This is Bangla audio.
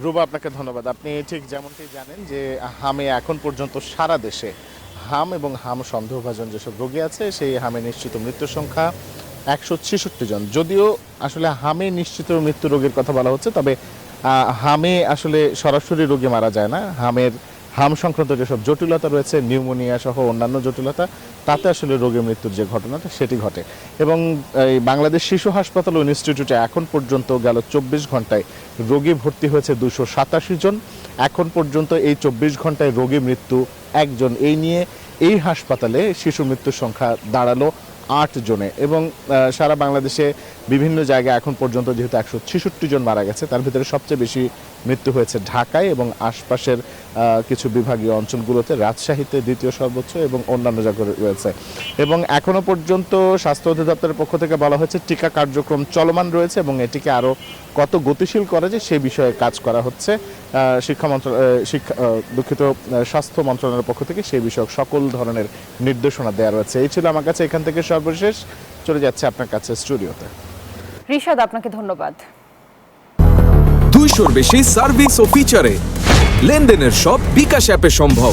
রুবা, আপনাকে ধন্যবাদ। আপনি ঠিক যেমনটি জানেন যে হামে এখন পর্যন্ত সারা দেশে হাম এবং হাম সন্দেহভাজন যেসব রোগী আছে সেই হামে নিশ্চিত মৃত্যুর সংখ্যা 166 জন। যদিও আসলে হামে নিশ্চিত মৃত্যু রোগীর কথা বলা হচ্ছে, তবে হামে আসলে সরাসরি রোগী মারা যায় না। হাম সংক্রান্ত যেসব জটিলতা রয়েছে, নিউমোনিয়া সহ অন্যান্য জটিলতা, তাতে আসলে রোগীর মৃত্যুর যে ঘটনাটা সেটি ঘটে। এবং এই বাংলাদেশ শিশু হাসপাতাল ও ইনস্টিটিউটে এখন পর্যন্ত গেল 24 ঘন্টায় রোগী ভর্তি হয়েছে 287 জন। এখন পর্যন্ত এই 24 ঘন্টায় রোগী মৃত্যু একজন। এই নিয়ে এই হাসপাতালে শিশু মৃত্যুর সংখ্যা দাঁড়ালো 8 জনে। এবং সারা বাংলাদেশে বিভিন্ন জায়গায় এখন পর্যন্ত যেহেতু 166 জন মারা গেছে, তার ভিতরে সবচেয়ে বেশি মৃত্যু হয়েছে ঢাকায় এবং আশপাশের কিছু বিভাগীয় অঞ্চলগুলোতে, রাজশাহীতে দ্বিতীয় সর্বোচ্চ এবং অন্যান্য জায়গায় রয়েছে। এবং এখনও পর্যন্ত স্বাস্থ্য অধিদপ্তরের পক্ষ থেকে বলা হয়েছে টিকা কার্যক্রম চলমান রয়েছে এবং এটিকে আরও কত গতিশীল করা যায় সে বিষয়ে কাজ করা হচ্ছে। স্বাস্থ্য মন্ত্রণালয়ের পক্ষ থেকে সেই বিষয়ক সকল ধরনের নির্দেশনা দেওয়া রয়েছে। এই ছিল আমার কাছে এখান থেকে সর্বশেষ। চলে যাচ্ছে আপনার কাছে স্টুডিওতে। রিশাদ, আপনাকে ধন্যবাদ। 200-র বেশি সার্ভিস ও ফিচারে লেনদেনের সব বিকাশ অ্যাপে সম্ভব।